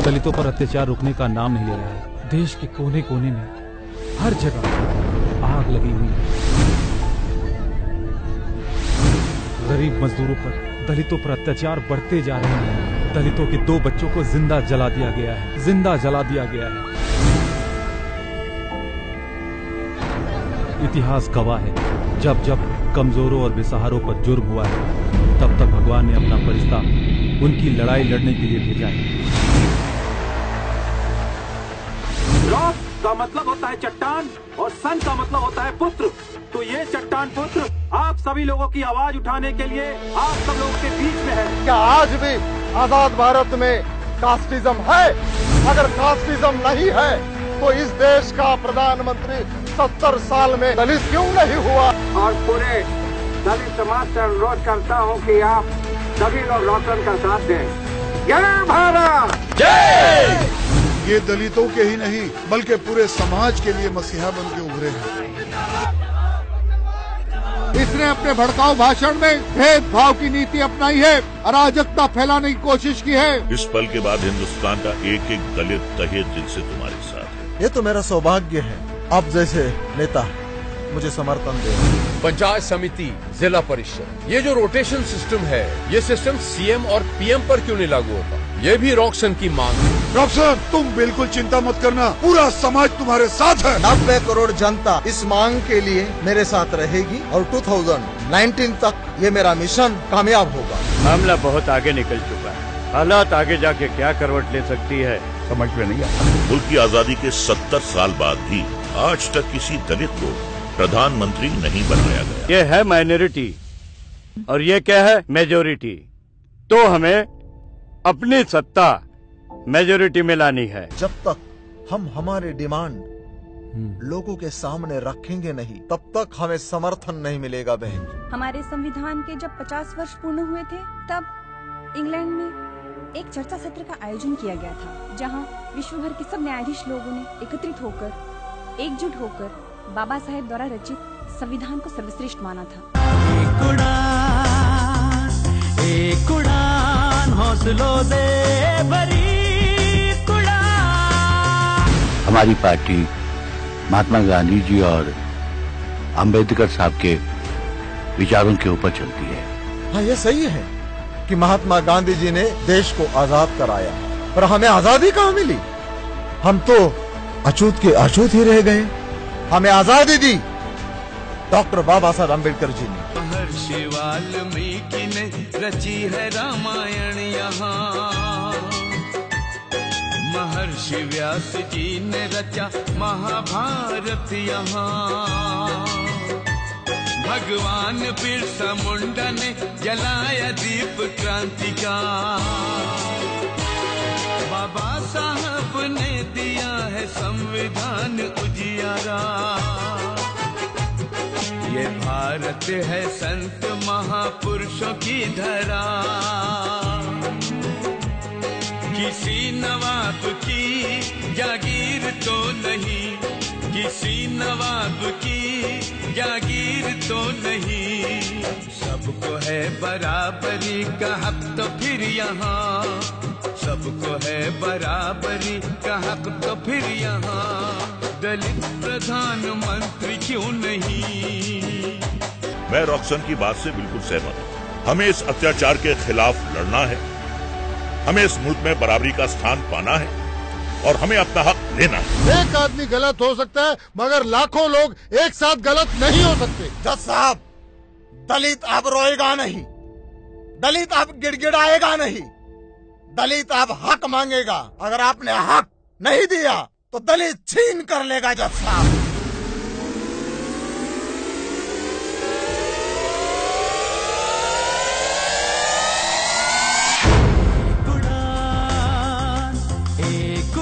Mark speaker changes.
Speaker 1: दलितों पर अत्याचार रुकने का नाम नहीं ले रहा है। देश के कोने कोने में हर जगह आग लगी हुई है। गरीब मजदूरों पर, दलितों पर अत्याचार बढ़ते जा रहे हैं। दलितों के 2 बच्चों को जिंदा जला दिया गया है, जिंदा जला दिया गया है। इतिहास गवाह है, जब जब कमजोरों और बेसहारों पर जुर्म हुआ है, तब तब भगवान ने अपना फरिश्ता उनकी लड़ाई लड़ने के लिए भेजा है।
Speaker 2: रॉक का मतलब होता है चट्टान और सन का मतलब होता है पुत्र। तो ये चट्टान पुत्र आप सभी लोगों की आवाज उठाने के लिए आप सब लोगों के बीच में है।
Speaker 3: क्या आज भी आजाद भारत में कास्टिज्म है? अगर कास्टिज्म नहीं है तो इस देश का प्रधानमंत्री 70 साल में दलित क्यों नहीं हुआ?
Speaker 2: और पूरे दलित समाज से अनुरोध करता हूँ कि आप सभी लोग रॉकन का साथ दें। जय भारत,
Speaker 3: जय!
Speaker 4: ये दलितों के ही नहीं बल्कि पूरे समाज के लिए मसीहा बन के उभरे हैं। इसने अपने भड़काऊ भाषण में भेदभाव की नीति अपनाई है, अराजकता फैलाने की कोशिश की है।
Speaker 5: इस पल के बाद हिंदुस्तान का एक एक दलित तहे दिल से तुम्हारे साथ है।
Speaker 3: ये तो मेरा सौभाग्य है, आप जैसे नेता मुझे समर्थन दे।
Speaker 6: पंचायत समिति, जिला परिषद, ये जो रोटेशन सिस्टम है, ये सिस्टम सीएम और पीएम पर क्यों नहीं लागू होता? ये भी रॉक्सन की मांग है।
Speaker 4: रॉक्सन, तुम बिल्कुल चिंता मत करना, पूरा समाज तुम्हारे साथ है।
Speaker 3: 90 करोड़ जनता इस मांग के लिए मेरे साथ रहेगी और 2019 तक ये मेरा मिशन कामयाब होगा।
Speaker 7: मामला बहुत आगे निकल चुका है, हालात आगे जाके क्या करवट ले सकती है समझ में नहीं आता।
Speaker 5: मुल्क की आजादी के 70 साल बाद भी आज तक किसी दलित को प्रधानमंत्री नहीं बनाया गया।
Speaker 7: ये है माइनॉरिटी और ये क्या है मेजोरिटी। तो हमें अपनी सत्ता मेजोरिटी में लानी है।
Speaker 3: जब तक हम हमारी डिमांड लोगों के सामने रखेंगे नहीं, तब तक हमें समर्थन नहीं मिलेगा बहन।
Speaker 8: हमारे संविधान के जब 50 वर्ष पूर्ण हुए थे, तब इंग्लैंड में एक चर्चा सत्र का आयोजन किया गया था, जहां विश्व भर के सब न्यायाधीश लोगों ने एकत्रित होकर, एकजुट होकर बाबा साहेब द्वारा रचित संविधान को सर्वश्रेष्ठ माना था।
Speaker 9: एक उड़ान हौसलों से भरी उड़ान।
Speaker 10: हमारी पार्टी महात्मा गांधी जी और अंबेडकर साहब के विचारों के ऊपर चलती है।
Speaker 3: हाँ, ये सही है कि महात्मा गांधी जी ने देश को आजाद कराया, पर हमें आजादी कहाँ मिली? हम तो अछूत के अछूत ही रह गए। हमें आजादी दी डॉक्टर बाबा साहब अम्बेडकर जी ने।
Speaker 9: महर्षि वाल्मीकि ने रची है रामायण यहाँ, महर्षि व्यास जी ने रचा महाभारत यहाँ, भगवान बिरसा मुंडा ने जलाया दीप क्रांति का, बाबा साहब ने दिया है संविधान उजियारा। ये भारत है संत महापुरुषों की धरा, किसी नवाब की जागीर तो नहीं, किसी नवाब की जागीर तो नहीं, सबको है बराबरी का हक तो फिर यहाँ, सबको है बराबरी का हक तो फिर यहाँ, दलित प्रधानमंत्री क्यों नहीं?
Speaker 5: मैं रॉक्सन की बात से बिल्कुल सहमत हूँ। हमें इस अत्याचार के खिलाफ लड़ना है, हमें इस मुल्क में बराबरी का स्थान पाना है और हमें अपना हक लेना है।
Speaker 4: एक आदमी गलत हो सकता है मगर लाखों लोग एक साथ गलत नहीं हो सकते।
Speaker 3: जज साहब, दलित अब रोएगा नहीं, दलित अब गिड़गिड़ाएगा नहीं, दलित अब हक मांगेगा। अगर आपने हक नहीं दिया तो दलित छीन कर लेगा। जज साहब,
Speaker 9: एक